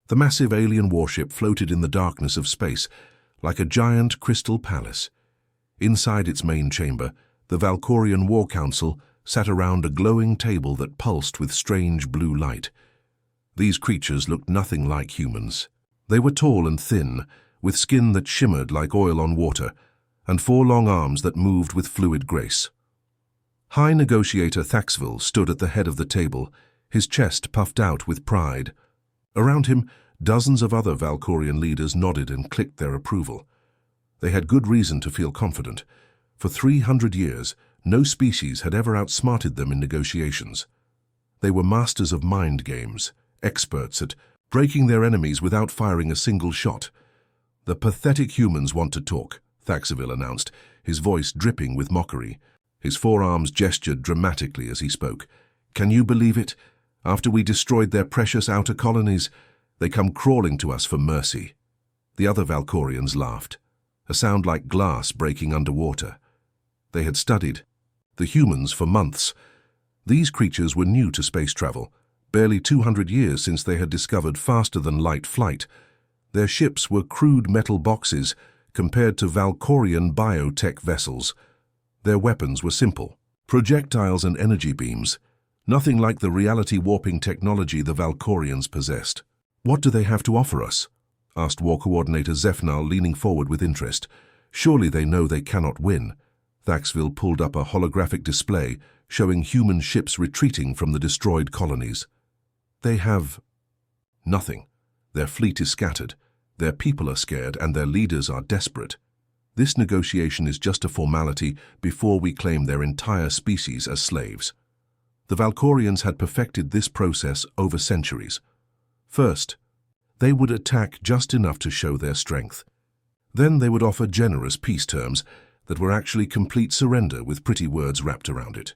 The massive alien warship floated in the darkness of space, like a giant crystal palace. Inside its main chamber, the Valkorian War Council sat around a glowing table that pulsed with strange blue light. These creatures looked nothing like humans. They were tall and thin, with skin that shimmered like oil on water, and 4 long arms that moved with fluid grace. High Negotiator Thaxville stood at the head of the table, his chest puffed out with pride. Around him, dozens of other Valkorian leaders nodded and clicked their approval. They had good reason to feel confident. For 300 years, no species had ever outsmarted them in negotiations. They were masters of mind games, experts at breaking their enemies without firing a single shot. "The pathetic humans want to talk," Thaxville announced, his voice dripping with mockery. His forearms gestured dramatically as he spoke. "Can you believe it? After we destroyed their precious outer colonies, they come crawling to us for mercy." The other Valkorians laughed, a sound like glass breaking underwater. They had studied the humans for months. These creatures were new to space travel, barely 200 years since they had discovered faster-than-light flight. Their ships were crude metal boxes compared to Valkorian biotech vessels. Their weapons were simple, projectiles and energy beams, nothing like the reality-warping technology the Valkorians possessed. "What do they have to offer us?" asked War Coordinator Zephnal, leaning forward with interest. "Surely they know they cannot win." Thaxville pulled up a holographic display showing human ships retreating from the destroyed colonies. "They have nothing. Their fleet is scattered, their people are scared, and their leaders are desperate. This negotiation is just a formality before we claim their entire species as slaves." The Valkorians had perfected this process over centuries. First, they would attack just enough to show their strength. Then they would offer generous peace terms that were actually complete surrender with pretty words wrapped around it.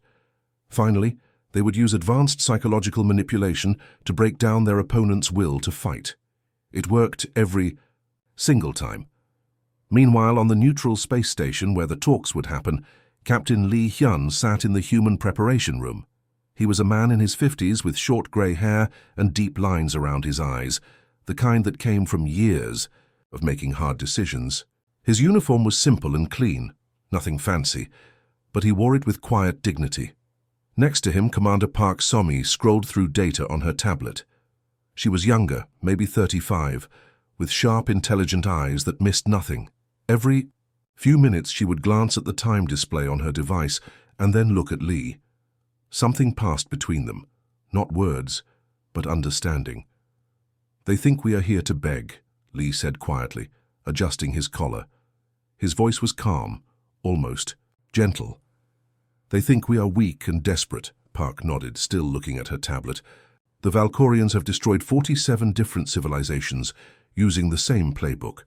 Finally, they would use advanced psychological manipulation to break down their opponent's will to fight. It worked every single time. Meanwhile, on the neutral space station where the talks would happen, Captain Li Hyun sat in the human preparation room. He was a man in his 50s with short grey hair and deep lines around his eyes, the kind that came from years of making hard decisions. His uniform was simple and clean, nothing fancy, but he wore it with quiet dignity. Next to him, Commander Park Somi scrolled through data on her tablet. She was younger, maybe 35, with sharp, intelligent eyes that missed nothing. Every few minutes she would glance at the time display on her device and then look at Lee. Something passed between them, not words, but understanding. "They think we are here to beg," Lee said quietly, adjusting his collar. His voice was calm, almost gentle. "They think we are weak and desperate," Park nodded, still looking at her tablet. "The Valkorians have destroyed 47 different civilizations using the same playbook.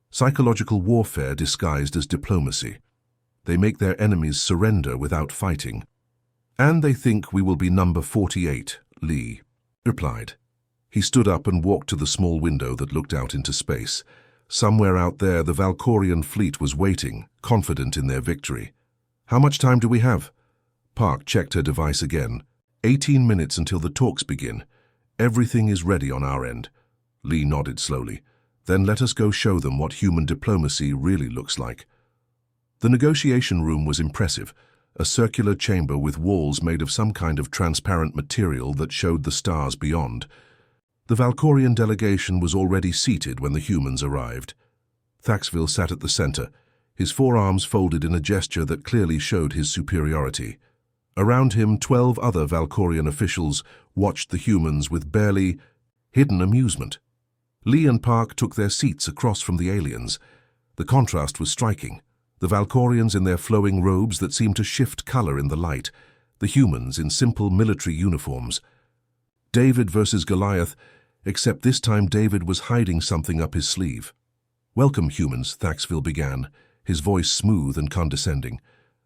Psychological warfare disguised as diplomacy. They make their enemies surrender without fighting. And they think we will be number 48, Lee replied. He stood up and walked to the small window that looked out into space. Somewhere out there, the Valkorian fleet was waiting, confident in their victory. "How much time do we have?" Park checked her device again. 18 minutes until the talks begin. Everything is ready on our end." Lee nodded slowly. "Then let us go show them what human diplomacy really looks like." The negotiation room was impressive, a circular chamber with walls made of some kind of transparent material that showed the stars beyond. The Valkorian delegation was already seated when the humans arrived. Thaxville sat at the center, his forearms folded in a gesture that clearly showed his superiority. Around him, 12 other Valkorian officials watched the humans with barely hidden amusement. Lee and Park took their seats across from the aliens. The contrast was striking. The Valkorians in their flowing robes that seemed to shift color in the light, the humans in simple military uniforms. David versus Goliath, except this time David was hiding something up his sleeve. "Welcome, humans," Thaxville began, his voice smooth and condescending.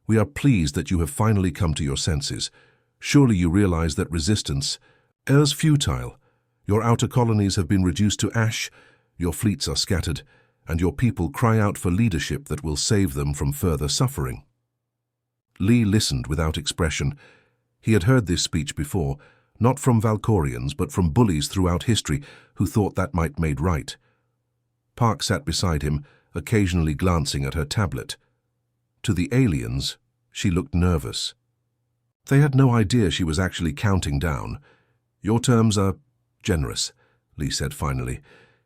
"We are pleased that you have finally come to your senses. Surely you realize that resistance is futile. Your outer colonies have been reduced to ash, your fleets are scattered, and your people cry out for leadership that will save them from further suffering." Lee listened without expression. He had heard this speech before, not from Valkorians, but from bullies throughout history who thought that might made right. Park sat beside him, occasionally glancing at her tablet. To the aliens, she looked nervous. They had no idea she was actually counting down. "Your terms are generous," Lee said finally,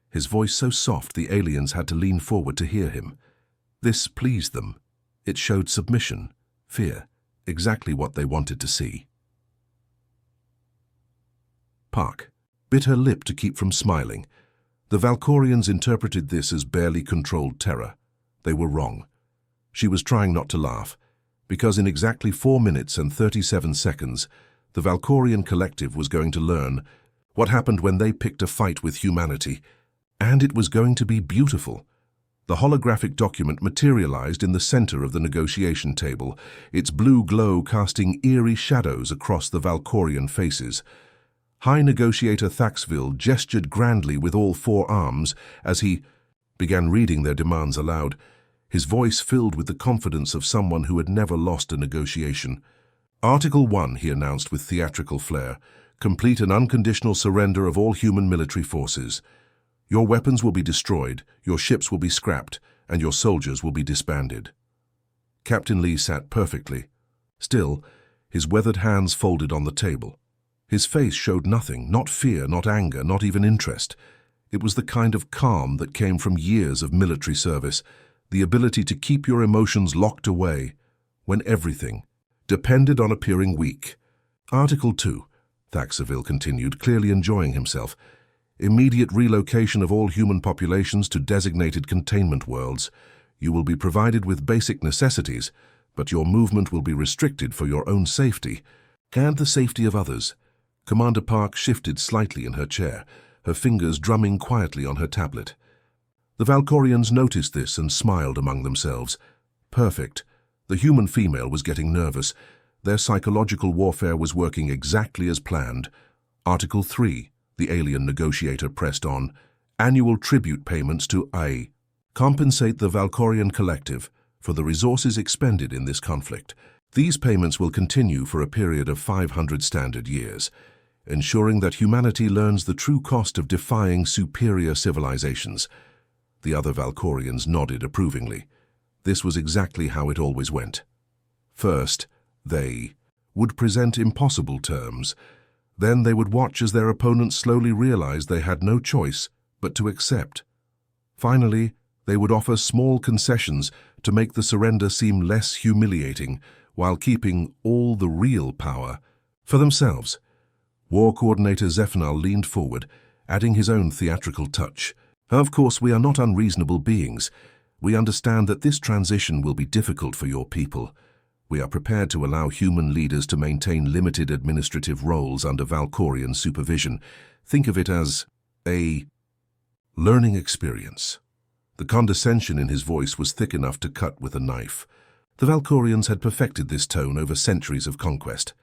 his voice so soft the aliens had to lean forward to hear him. This pleased them. It showed submission, fear, exactly what they wanted to see. Park bit her lip to keep from smiling. The Valkorians interpreted this as barely controlled terror. They were wrong. She was trying not to laugh, because in exactly 4 minutes and 37 seconds, the Valkorian collective was going to learn what happened when they picked a fight with humanity, and it was going to be beautiful. The holographic document materialized in the center of the negotiation table, its blue glow casting eerie shadows across the Valkorian faces. High Negotiator Thaxville gestured grandly with all 4 arms as he began reading their demands aloud, his voice filled with the confidence of someone who had never lost a negotiation. Article 1, he announced with theatrical flair, complete an unconditional surrender of all human military forces. Your weapons will be destroyed, your ships will be scrapped, and your soldiers will be disbanded. Captain Lee sat perfectly. Still, his weathered hands folded on the table. His face showed nothing, not fear, not anger, not even interest. It was the kind of calm that came from years of military service, the ability to keep your emotions locked away when everything depended on appearing weak. Article 2, Thaxville continued, clearly enjoying himself. Immediate relocation of all human populations to designated containment worlds. You will be provided with basic necessities, but your movement will be restricted for your own safety and the safety of others. Commander Park shifted slightly in her chair, her fingers drumming quietly on her tablet. The Valkorians noticed this and smiled among themselves. Perfect. The human female was getting nervous. Their psychological warfare was working exactly as planned. Article 3, the alien negotiator pressed on. Annual tribute payments to A. Compensate the Valkorian collective for the resources expended in this conflict. These payments will continue for a period of 500 standard years, ensuring that humanity learns the true cost of defying superior civilizations. The other Valkorians nodded approvingly. This was exactly how it always went. First, they would present impossible terms. Then they would watch as their opponents slowly realized they had no choice but to accept. Finally, they would offer small concessions to make the surrender seem less humiliating, while keeping all the real power for themselves. War Coordinator Zephnal leaned forward, adding his own theatrical touch. Of course, we are not unreasonable beings. We understand that this transition will be difficult for your people. We are prepared to allow human leaders to maintain limited administrative roles under Valkorian supervision. Think of it as a learning experience. The condescension in his voice was thick enough to cut with a knife. The Valkorians had perfected this tone over centuries of conquest.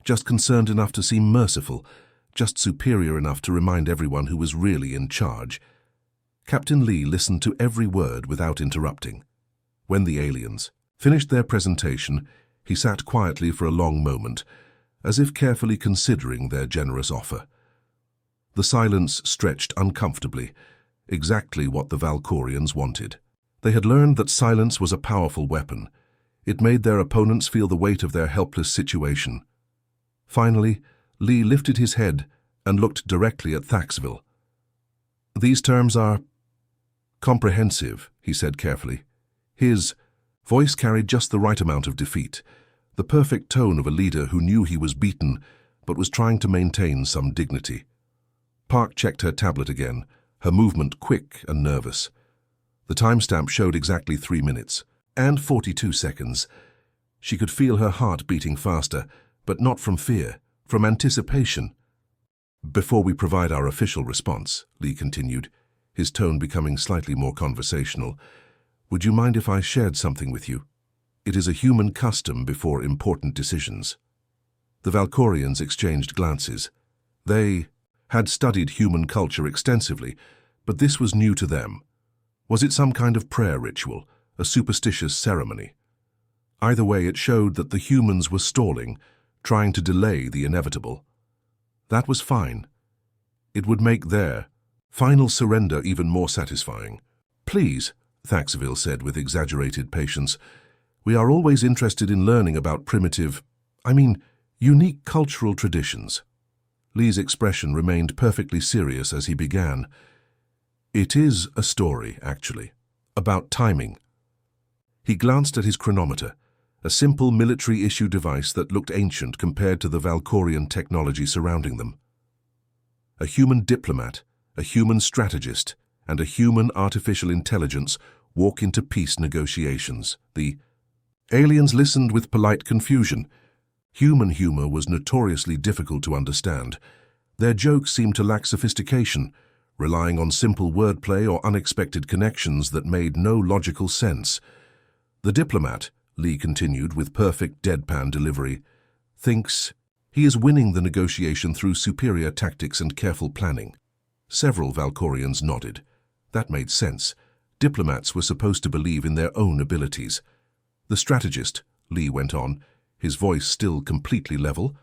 Just concerned enough to seem merciful, just superior enough to remind everyone who was really in charge. Captain Lee listened to every word without interrupting. When the aliens finished their presentation, he sat quietly for a long moment, as if carefully considering their generous offer. The silence stretched uncomfortably, exactly what the Valkorians wanted. They had learned that silence was a powerful weapon. It made their opponents feel the weight of their helpless situation. Finally, Lee lifted his head and looked directly at Thaxville. These terms are comprehensive, he said carefully. His voice carried just the right amount of defeat, the perfect tone of a leader who knew he was beaten but was trying to maintain some dignity. Park checked her tablet again, her movement quick and nervous. The timestamp showed exactly 3 minutes and 42 seconds. She could feel her heart beating faster, but not from fear, from anticipation. Before we provide our official response, Lee continued, his tone becoming slightly more conversational, would you mind if I shared something with you? It is a human custom before important decisions. The Valkorians exchanged glances. They had studied human culture extensively, but this was new to them. Was it some kind of prayer ritual, a superstitious ceremony? Either way, it showed that the humans were stalling, trying to delay the inevitable. That was fine. It would make their final surrender even more satisfying. Please, Thaxville said with exaggerated patience, we are always interested in learning about unique cultural traditions. Lee's expression remained perfectly serious as he began. It is a story, actually, about timing. He glanced at his chronometer, a simple military-issue device that looked ancient compared to the Valkorian technology surrounding them. A human diplomat, a human strategist, and a human artificial intelligence walk into peace negotiations. The aliens listened with polite confusion. Human humor was notoriously difficult to understand. Their jokes seemed to lack sophistication, relying on simple wordplay or unexpected connections that made no logical sense. The diplomat, Lee continued with perfect deadpan delivery, thinks he is winning the negotiation through superior tactics and careful planning. Several Valkorians nodded. That made sense. Diplomats were supposed to believe in their own abilities. The strategist, Lee went on, his voice still completely level,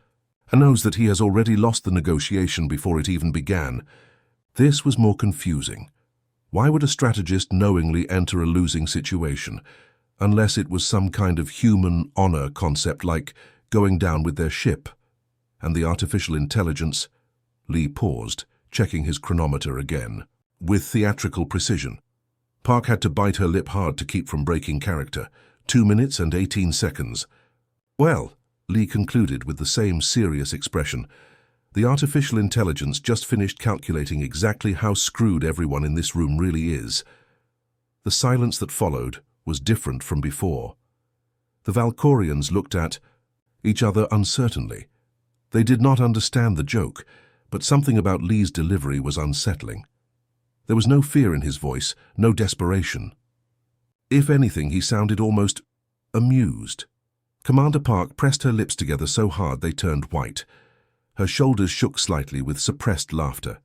knows that he has already lost the negotiation before it even began. This was more confusing. Why would a strategist knowingly enter a losing situation, unless it was some kind of human honor concept like going down with their ship? And the artificial intelligence? Lee paused, checking his chronometer again, with theatrical precision. Park had to bite her lip hard to keep from breaking character. 2 minutes and 18 seconds. Well, Lee concluded with the same serious expression, the artificial intelligence just finished calculating exactly how screwed everyone in this room really is. The silence that followed was different from before. The Valkorians looked at each other uncertainly. They did not understand the joke, but something about Lee's delivery was unsettling. There was no fear in his voice, no desperation. If anything, he sounded almost amused. Commander Park pressed her lips together so hard they turned white. Her shoulders shook slightly with suppressed laughter.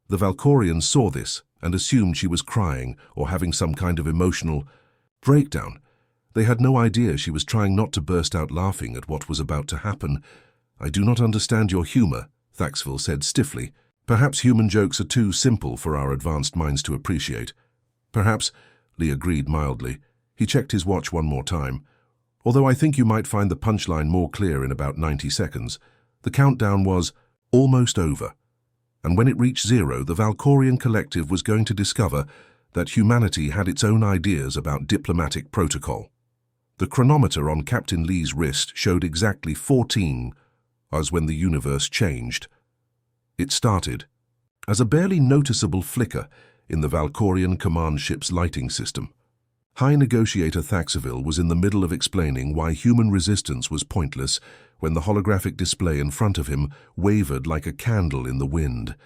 The Valkorians saw this and assumed she was crying or having some kind of emotional breakdown. They had no idea she was trying not to burst out laughing at what was about to happen. I do not understand your humor, Thaxville said stiffly. Perhaps human jokes are too simple for our advanced minds to appreciate. Perhaps, Lee agreed mildly. He checked his watch one more time. Although I think you might find the punchline more clear in about 90 seconds. The countdown was almost over. And when it reached 0, the Valkorian collective was going to discover that humanity had its own ideas about diplomatic protocol. The chronometer on Captain Lee's wrist showed exactly 14 as when the universe changed. It started as a barely noticeable flicker in the Valkorian command ship's lighting system. High Negotiator Thaxville was in the middle of explaining why human resistance was pointless when the holographic display in front of him wavered like a candle in the wind.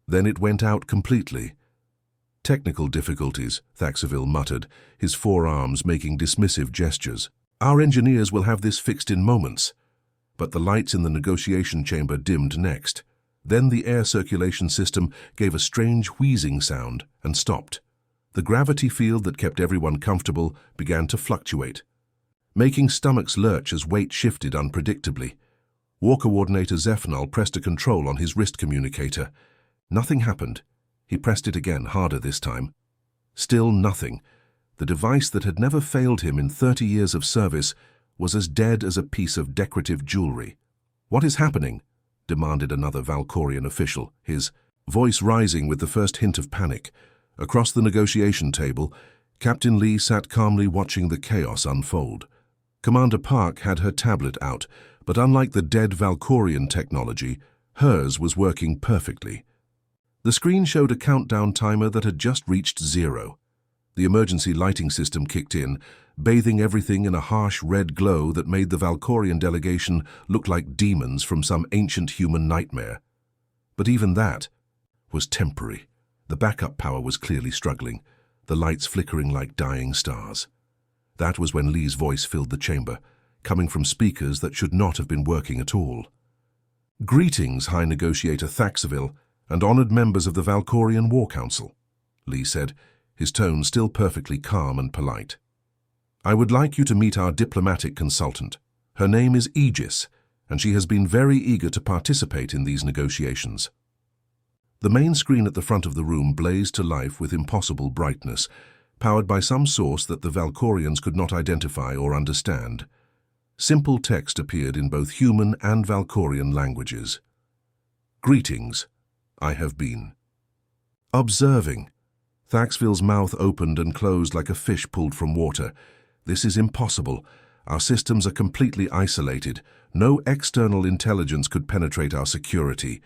Then it went out completely. Technical difficulties, Thaxville muttered, his forearms making dismissive gestures. Our engineers will have this fixed in moments. But the lights in the negotiation chamber dimmed next. Then the air circulation system gave a strange wheezing sound and stopped. The gravity field that kept everyone comfortable began to fluctuate, making stomachs lurch as weight shifted unpredictably. War Coordinator Zephnal pressed a control on his wrist communicator. Nothing happened. He pressed it again, harder this time. Still nothing. The device that had never failed him in 30 years of service was as dead as a piece of decorative jewelry. What is happening? Demanded another Valkorian official, his voice rising with the first hint of panic. Across the negotiation table, Captain Lee sat calmly watching the chaos unfold. Commander Park had her tablet out, but unlike the dead Valkorian technology, hers was working perfectly. The screen showed a countdown timer that had just reached 0. The emergency lighting system kicked in, bathing everything in a harsh red glow that made the Valkorian delegation look like demons from some ancient human nightmare. But even that was temporary. The backup power was clearly struggling, the lights flickering like dying stars. That was when Lee's voice filled the chamber, coming from speakers that should not have been working at all. Greetings, High Negotiator Thaxville, and honored members of the Valkorian War Council, Lee said, his tone still perfectly calm and polite. I would like you to meet our diplomatic consultant. Her name is Aegis. and she has been very eager to participate in these negotiations. The main screen at the front of the room blazed to life with impossible brightness, powered by some source that the Valkorians could not identify or understand. Simple text appeared in both human and Valkorian languages. Greetings, I have been. Observing. Thaxville's mouth opened and closed like a fish pulled from water. This is impossible. Our systems are completely isolated. No external intelligence could penetrate our security.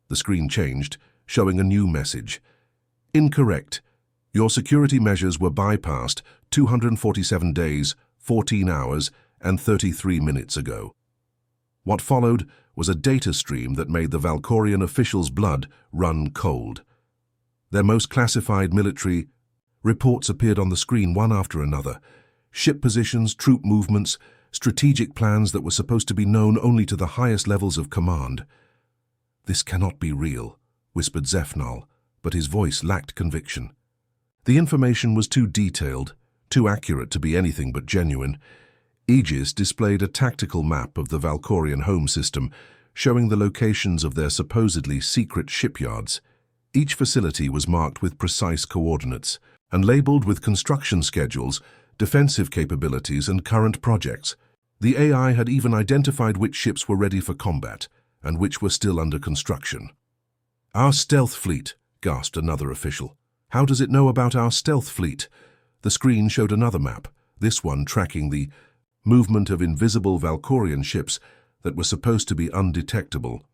The screen changed, showing a new message. Incorrect. Your security measures were bypassed 247 days, 14 hours, and 33 minutes ago. What followed was a data stream that made the Valkorian officials' blood run cold. Their most classified military reports appeared on the screen one after another. Ship positions, troop movements, strategic plans that were supposed to be known only to the highest levels of command. "This cannot be real," whispered Zephnal, but his voice lacked conviction. The information was too detailed, too accurate to be anything but genuine. Aegis displayed a tactical map of the Valkorian home system, showing the locations of their supposedly secret shipyards. Each facility was marked with precise coordinates and labeled with construction schedules, defensive capabilities, and current projects. The AI had even identified which ships were ready for combat and which were still under construction. "Our stealth fleet," gasped another official. "How does it know about our stealth fleet?" The screen showed another map, this one tracking the movement of invisible Valkorian ships that were supposed to be undetectable.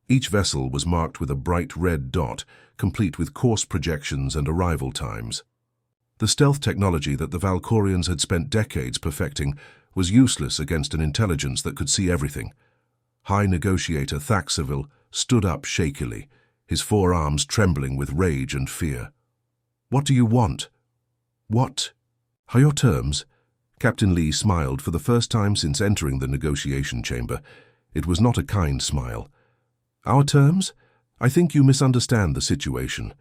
Each vessel was marked with a bright red dot, complete with course projections and arrival times. The stealth technology that the Valkorians had spent decades perfecting was useless against an intelligence that could see everything. High Negotiator Thaxville stood up shakily, his forearms trembling with rage and fear. "What do you want?" "What are your terms?" Captain Lee smiled for the first time since entering the negotiation chamber. It was not a kind smile. "Our terms? I think you misunderstand the situation.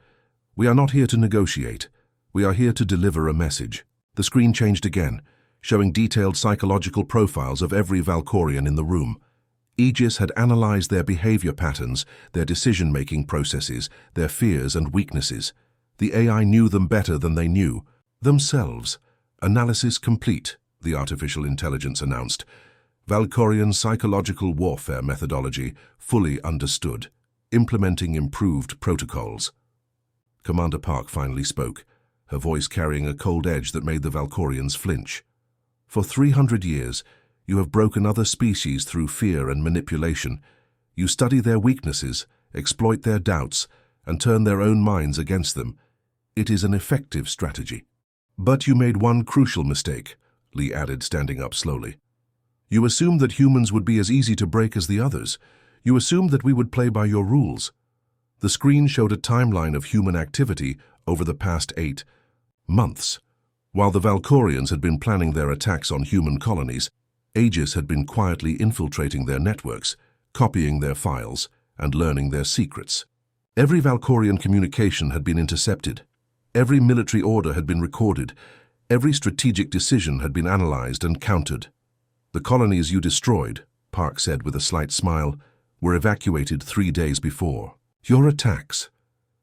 We are not here to negotiate. We are here to deliver a message." The screen changed again, showing detailed psychological profiles of every Valkorian in the room. Aegis had analyzed their behavior patterns, their decision-making processes, their fears and weaknesses. The AI knew them better than they knew themselves. "Analysis complete," the artificial intelligence announced. "Valkorian psychological warfare methodology fully understood. Implementing improved protocols." Commander Park finally spoke, her voice carrying a cold edge that made the Valkorians flinch. "For 300 years, you have broken other species through fear and manipulation. You study their weaknesses, exploit their doubts, and turn their own minds against them. It is an effective strategy. But you made one crucial mistake," Lee added, standing up slowly. "You assumed that humans would be as easy to break as the others. You assumed that we would play by your rules." The screen showed a timeline of human activity over the past 8 months. While the Valkorians had been planning their attacks on human colonies, Aegis had been quietly infiltrating their networks, copying their files, and learning their secrets. Every Valkorian communication had been intercepted. Every military order had been recorded. Every strategic decision had been analyzed and countered. "The colonies you destroyed," Park said with a slight smile, "were evacuated 3 days before. Your attacks.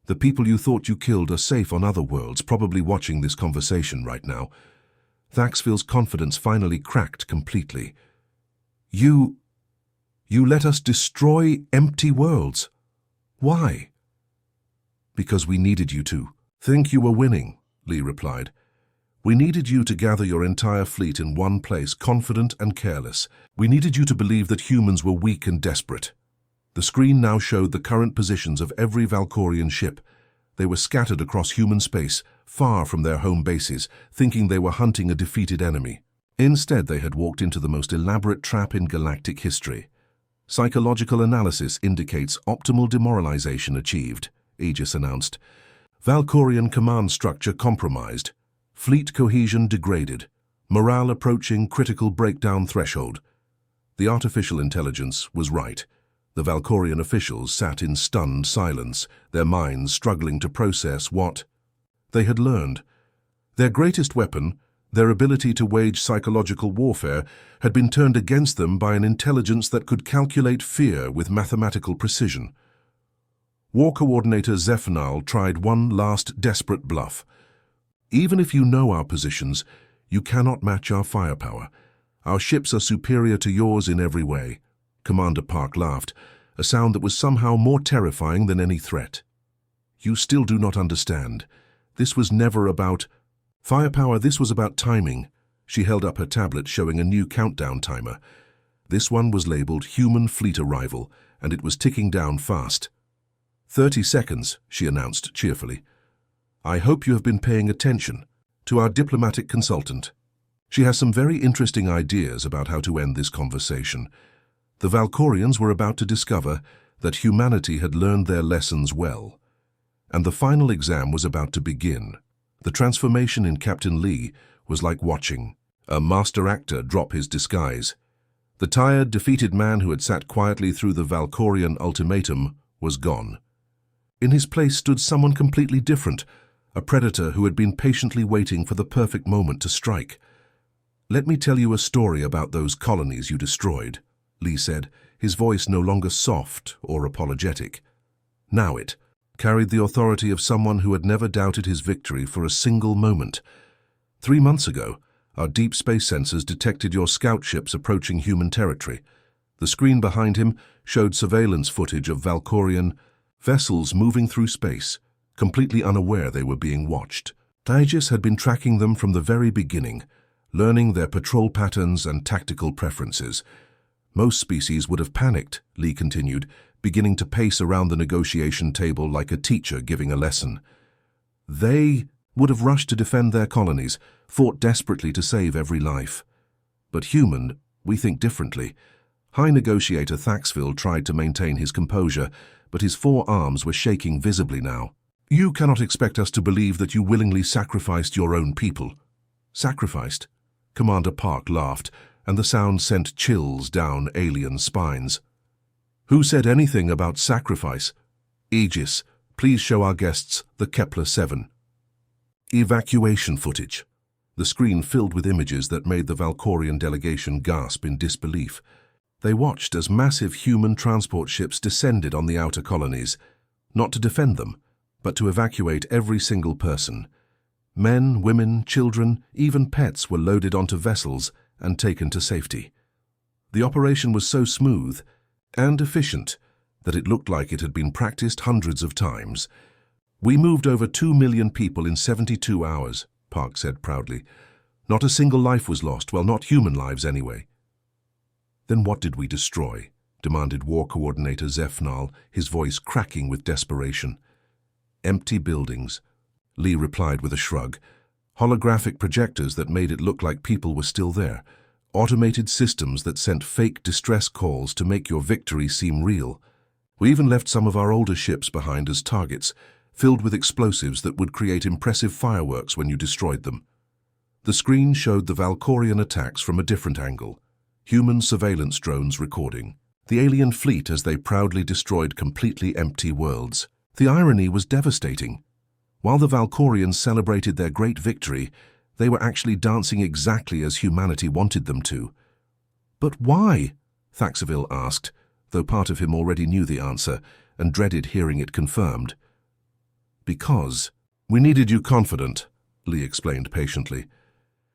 The people you thought you killed are safe on other worlds, probably watching this conversation right now." Thaxville's confidence finally cracked completely. You let us destroy empty worlds. Why?" "Because we needed you to." "Think you were winning," Lee replied. "We needed you to gather your entire fleet in one place, confident and careless. We needed you to believe that humans were weak and desperate." The screen now showed the current positions of every Valkorian ship. They were scattered across human space, far from their home bases, thinking they were hunting a defeated enemy. Instead, they had walked into the most elaborate trap in galactic history. "Psychological analysis indicates optimal demoralization achieved," Aegis announced. "Valkorian command structure compromised. Fleet cohesion degraded. Morale approaching critical breakdown threshold." The artificial intelligence was right. The Valkorian officials sat in stunned silence, their minds struggling to process what they had learned. Their greatest weapon, Their ability to wage psychological warfare had been turned against them by an intelligence that could calculate fear with mathematical precision. War Coordinator Zephnail tried one last desperate bluff. "Even if you know our positions, you cannot match our firepower. Our ships are superior to yours in every way." Commander Park laughed, a sound that was somehow more terrifying than any threat. "You still do not understand. This was never about firepower, this was about timing." She held up her tablet showing a new countdown timer. This one was labeled Human Fleet Arrival, and it was ticking down fast. 30 seconds, she announced cheerfully. "I hope you have been paying attention. To our diplomatic consultant. She has some very interesting ideas about how to end this conversation." The Valkorians were about to discover that humanity had learned their lessons well. And the final exam was about to begin. The transformation in Captain Lee was like watching a master actor drop his disguise. The tired, defeated man who had sat quietly through the Valkorian ultimatum was gone. In his place stood someone completely different, a predator who had been patiently waiting for the perfect moment to strike. "Let me tell you a story about those colonies you destroyed," Lee said, his voice no longer soft or apologetic. Now it carried the authority of someone who had never doubted his victory for a single moment. 3 months ago, our deep space sensors detected your scout ships approaching human territory. The screen behind him showed surveillance footage of Valkorian vessels moving through space, completely unaware they were being watched. Aegis had been tracking them from the very beginning, learning their patrol patterns and tactical preferences. "Most species would have panicked," Lee continued, beginning to pace around the negotiation table like a teacher giving a lesson. "They would have rushed to defend their colonies, fought desperately to save every life. But human, we think differently." High Negotiator Thaxville tried to maintain his composure, but his 4 arms were shaking visibly now. "You cannot expect us to believe that you willingly sacrificed your own people." "Sacrificed?" Commander Park laughed, and the sound sent chills down alien spines. "Who said anything about sacrifice? Aegis, please show our guests the Kepler-7. Evacuation footage." The screen filled with images that made the Valkorian delegation gasp in disbelief. They watched as massive human transport ships descended on the outer colonies, not to defend them, but to evacuate every single person. Men, women, children, even pets were loaded onto vessels and taken to safety. The operation was so smooth and efficient that it looked like it had been practiced hundreds of times. "We moved over 2 million people in 72 hours, Park said proudly. "Not a single life was lost, well, not human lives anyway." "Then what did we destroy?" demanded War Coordinator Zephnail, his voice cracking with desperation. "Empty buildings," Lee replied with a shrug. "Holographic projectors that made it look like people were still there. Automated systems that sent fake distress calls to make your victory seem real. We even left some of our older ships behind as targets, filled with explosives that would create impressive fireworks when you destroyed them." The screen showed the Valkorian attacks from a different angle. Human surveillance drones recording the alien fleet as they proudly destroyed completely empty worlds. The irony was devastating. While the Valkorians celebrated their great victory, they were actually dancing exactly as humanity wanted them to. "But why?" Thaxville asked, though part of him already knew the answer and dreaded hearing it confirmed. "Because we needed you confident," Lee explained patiently.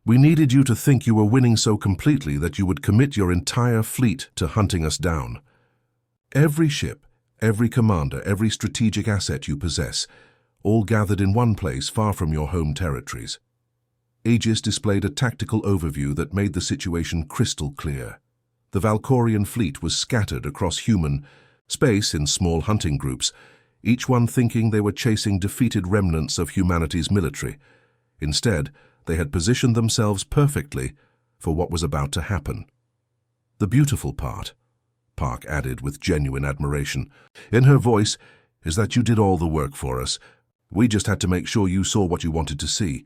"We needed you to think you were winning so completely that you would commit your entire fleet to hunting us down. Every ship, every commander, every strategic asset you possess, all gathered in one place far from your home territories." Aegis displayed a tactical overview that made the situation crystal clear. The Valkorian fleet was scattered across human space in small hunting groups, each one thinking they were chasing defeated remnants of humanity's military. Instead, they had positioned themselves perfectly for what was about to happen. "The beautiful part," Park added with genuine admiration in her voice, "is that you did all the work for us. We just had to make sure you saw what you wanted to see.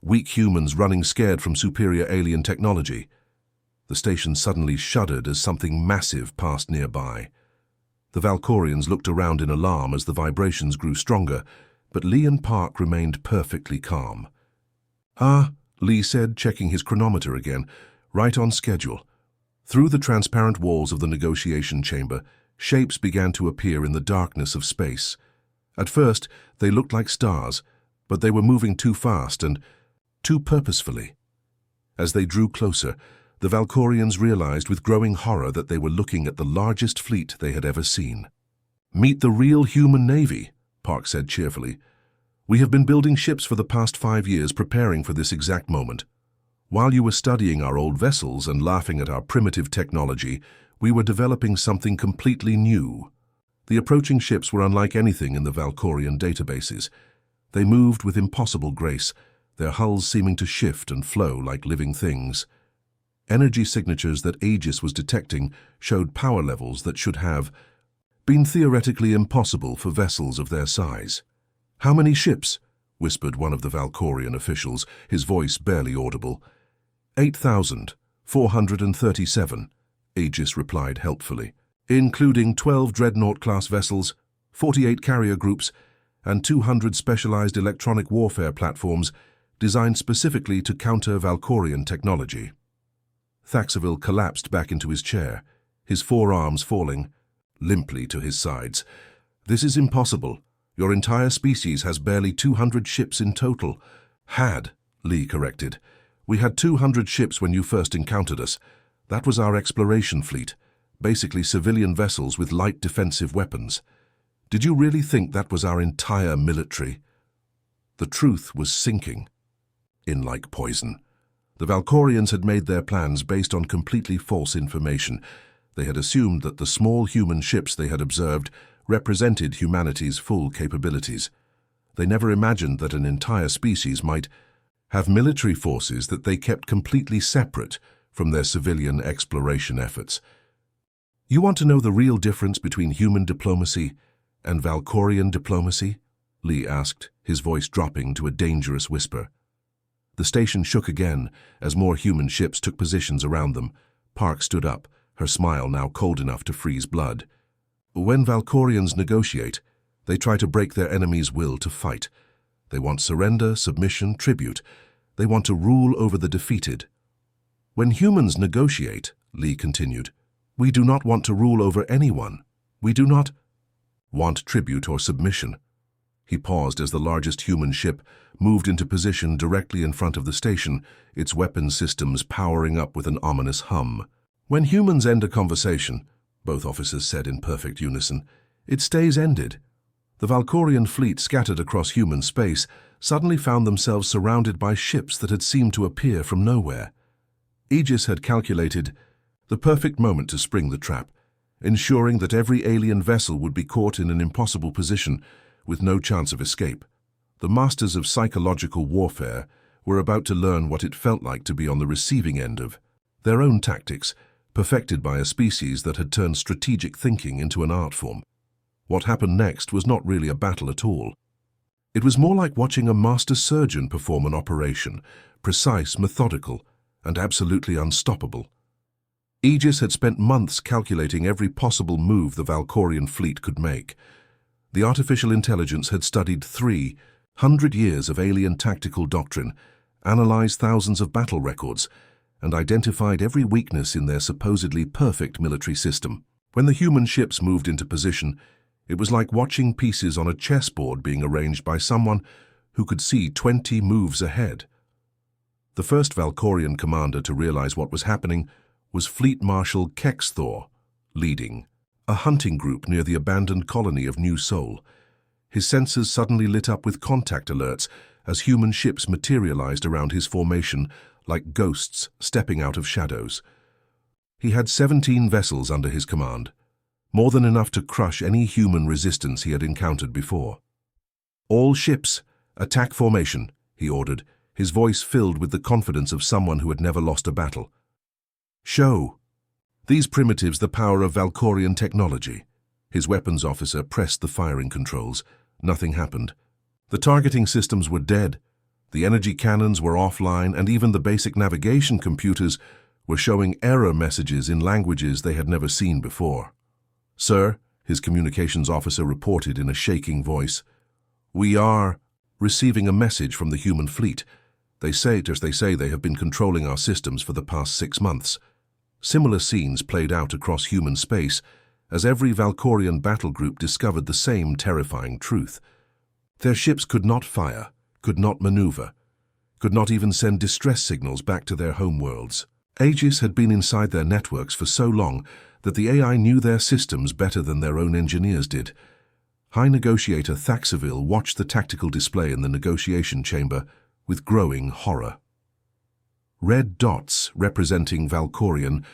Weak humans running scared from superior alien technology." The station suddenly shuddered as something massive passed nearby. The Valkorians looked around in alarm as the vibrations grew stronger, but Lee and Park remained perfectly calm. Lee said, checking his chronometer again. Right on schedule. Through the transparent walls of the negotiation chamber, shapes began to appear in the darkness of space. At first, they looked like stars, but they were moving too fast and too purposefully. As they drew closer, the Valkorians realized with growing horror that they were looking at the largest fleet they had ever seen. "Meet the real human navy," Park said cheerfully. "We have been building ships for the past 5 years preparing for this exact moment. While you were studying our old vessels and laughing at our primitive technology, we were developing something completely new." The approaching ships were unlike anything in the Valkorian databases. They moved with impossible grace, their hulls seeming to shift and flow like living things. Energy signatures that Aegis was detecting showed power levels that should have been theoretically impossible for vessels of their size. "How many ships?" whispered one of the Valkorian officials, his voice barely audible. 8,437, Aegis replied helpfully, "including 12 dreadnought-class vessels, 48 carrier groups, and 200 specialized electronic warfare platforms designed specifically to counter Valkorian technology." Thaxaville collapsed back into his chair, his forearms falling limply to his sides. "This is impossible. Your entire species has barely 200 ships in total." "Had," Lee corrected. "We had 200 ships when you first encountered us. That was our exploration fleet, basically civilian vessels with light defensive weapons. Did you really think that was our entire military?" The truth was sinking in like poison. The Valkorians had made their plans based on completely false information. They had assumed that the small human ships they had observed represented humanity's full capabilities. They never imagined that an entire species might have military forces that they kept completely separate from their civilian exploration efforts. "You want to know the real difference between human diplomacy and Valkorian diplomacy?" Lee asked, his voice dropping to a dangerous whisper. The station shook again as more human ships took positions around them. Park stood up, her smile now cold enough to freeze blood. "When Valkorians negotiate, they try to break their enemy's will to fight. They want surrender, submission, tribute. They want to rule over the defeated. When humans negotiate," Lee continued, "we do not want to rule over anyone. We do not want tribute or submission." He paused as the largest human ship moved into position directly in front of the station, its weapon systems powering up with an ominous hum. "When humans end a conversation," both officers said in perfect unison, "it stays ended." The Valkorian fleet scattered across human space suddenly found themselves surrounded by ships that had seemed to appear from nowhere. Aegis had calculated the perfect moment to spring the trap, ensuring that every alien vessel would be caught in an impossible position with no chance of escape. The masters of psychological warfare were about to learn what it felt like to be on the receiving end of their own tactics, perfected by a species that had turned strategic thinking into an art form. What happened next was not really a battle at all. It was more like watching a master surgeon perform an operation, precise, methodical, and absolutely unstoppable. Aegis had spent months calculating every possible move the Valkorian fleet could make. The artificial intelligence had studied 300 years of alien tactical doctrine, analyzed thousands of battle records, and identified every weakness in their supposedly perfect military system. When the human ships moved into position, it was like watching pieces on a chessboard being arranged by someone who could see 20 moves ahead. The first Valkorian commander to realize what was happening was Fleet Marshal Kexthor, leading a hunting group near the abandoned colony of New Sol. His sensors suddenly lit up with contact alerts as human ships materialized around his formation like ghosts stepping out of shadows. He had 17 vessels under his command, more than enough to crush any human resistance he had encountered before. "All ships, attack formation," he ordered, his voice filled with the confidence of someone who had never lost a battle. "Show these primitives the power of Valkorian technology." His weapons officer pressed the firing controls. Nothing happened. The targeting systems were dead. The energy cannons were offline, and even the basic navigation computers were showing error messages in languages they had never seen before. "Sir," his communications officer reported in a shaking voice, "we are receiving a message from the human fleet. They say they have been controlling our systems for the past 6 months. Similar scenes played out across human space as every Valkorian battle group discovered the same terrifying truth. Their ships could not fire, could not maneuver, could not even send distress signals back to their homeworlds. Aegis had been inside their networks for so long that the AI knew their systems better than their own engineers did. High Negotiator Thaxaville watched the tactical display in the negotiation chamber with growing horror. Red dots representing Valkorian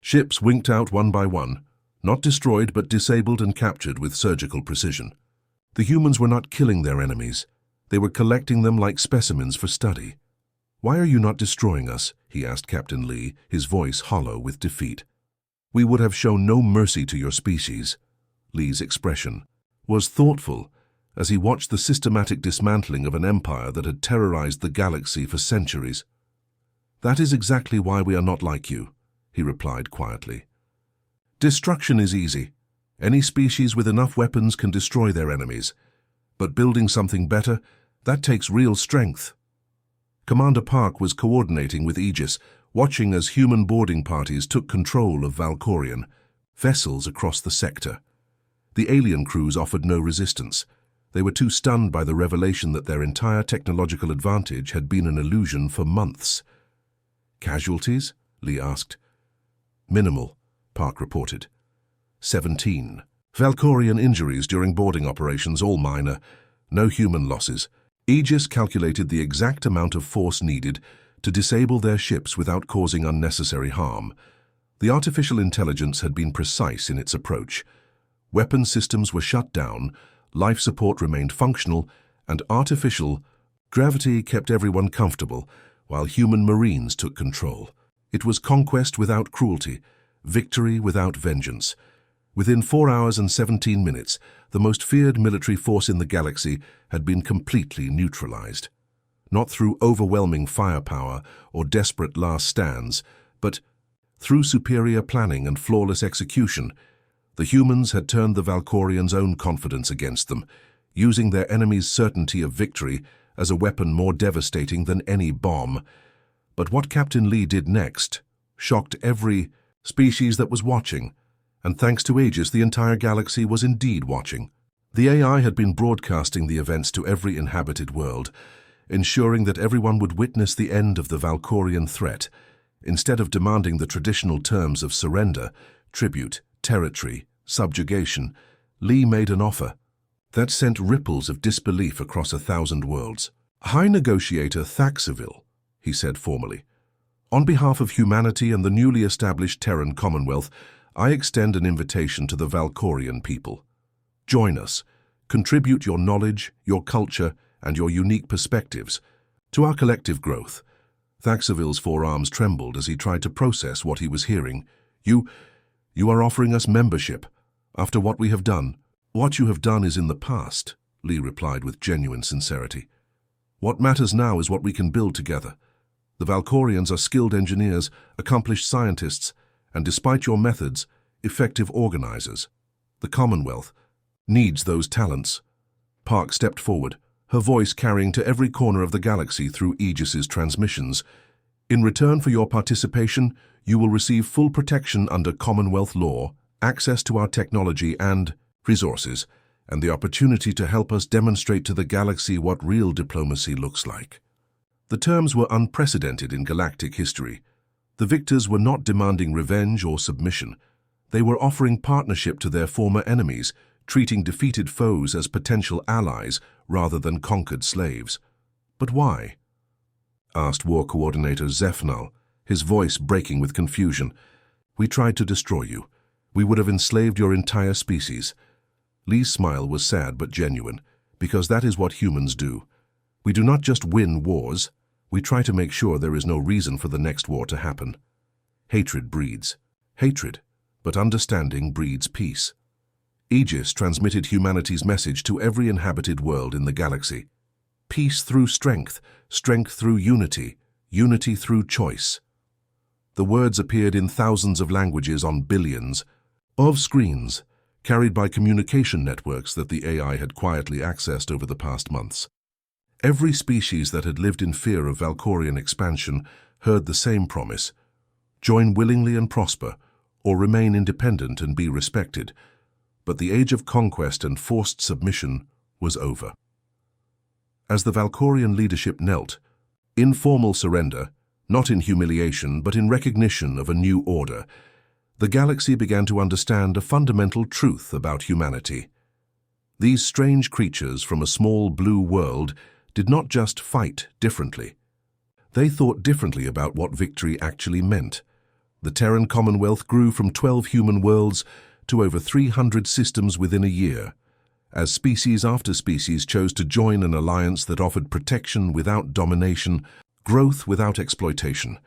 ships winked out one by one, not destroyed but disabled and captured with surgical precision. The humans were not killing their enemies. They were collecting them like specimens for study. "Why are you not destroying us?" he asked Captain Lee, his voice hollow with defeat. "We would have shown no mercy to your species." Lee's expression was thoughtful as he watched the systematic dismantling of an empire that had terrorized the galaxy for centuries. "That is exactly why we are not like you," he replied quietly. "Destruction is easy. Any species with enough weapons can destroy their enemies. But building something better, that takes real strength." Commander Park was coordinating with Aegis, watching as human boarding parties took control of Valkorian vessels across the sector. The alien crews offered no resistance. They were too stunned by the revelation that their entire technological advantage had been an illusion for months. "Casualties?" Lee asked. "Minimal," Park reported. 17. Valkorian injuries during boarding operations, all minor. No human losses. Aegis calculated the exact amount of force needed to disable their ships without causing unnecessary harm. The artificial intelligence had been precise in its approach. Weapon systems were shut down, life support remained functional, and artificial gravity kept everyone comfortable, while human marines took control. It was conquest without cruelty, victory without vengeance. Within 4 hours and 17 minutes, the most feared military force in the galaxy had been completely neutralized. Not through overwhelming firepower or desperate last stands, but through superior planning and flawless execution. The humans had turned the Valkorians' own confidence against them, using their enemies' certainty of victory as a weapon more devastating than any bomb. But what Captain Lee did next shocked every species that was watching, and thanks to Aegis, the entire galaxy was indeed watching. The AI had been broadcasting the events to every inhabited world, ensuring that everyone would witness the end of the Valkorian threat. Instead of demanding the traditional terms of surrender, tribute, territory, subjugation, Lee made an offer that sent ripples of disbelief across 1,000 worlds. "High Negotiator Thaxaville," he said formally, "on behalf of humanity and the newly established Terran Commonwealth, I extend an invitation to the Valkorian people. Join us. Contribute your knowledge, your culture, and your unique perspectives to our collective growth." Thaxaville's forearms trembled as he tried to process what he was hearing. You are offering us membership after what we have done." "What you have done is in the past," Lee replied with genuine sincerity. "What matters now is what we can build together. The Valkorians are skilled engineers, accomplished scientists, and despite your methods, effective organizers. The Commonwealth needs those talents." Park stepped forward, her voice carrying to every corner of the galaxy through Aegis's transmissions. "In return for your participation, you will receive full protection under Commonwealth law, access to our technology and resources, and the opportunity to help us demonstrate to the galaxy what real diplomacy looks like." The terms were unprecedented in galactic history. The victors were not demanding revenge or submission. They were offering partnership to their former enemies, treating defeated foes as potential allies rather than conquered slaves. "But why?" asked War Coordinator Zephnal, his voice breaking with confusion. "We tried to destroy you. We would have enslaved your entire species." Lee's smile was sad but genuine, because that is what humans do. We do not just win wars, we try to make sure there is no reason for the next war to happen. Hatred breeds hatred, but understanding breeds peace. Aegis transmitted humanity's message to every inhabited world in the galaxy. Peace through strength, strength through unity, unity through choice. The words appeared in thousands of languages on billions of screens, carried by communication networks that the AI had quietly accessed over the past months. Every species that had lived in fear of Valkorian expansion heard the same promise: join willingly and prosper, or remain independent and be respected. But the age of conquest and forced submission was over. As the Valkorian leadership knelt, in formal surrender, not in humiliation but in recognition of a new order, the galaxy began to understand a fundamental truth about humanity. These strange creatures from a small blue world did not just fight differently. They thought differently about what victory actually meant. The Terran Commonwealth grew from 12 human worlds to over 300 systems within a year, as species after species chose to join an alliance that offered protection without domination, growth without exploitation.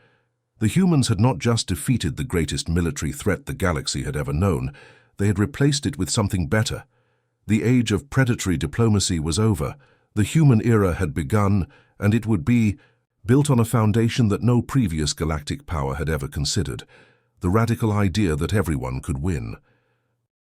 The humans had not just defeated the greatest military threat the galaxy had ever known, they had replaced it with something better. The age of predatory diplomacy was over, the human era had begun, and it would be built on a foundation that no previous galactic power had ever considered: the radical idea that everyone could win.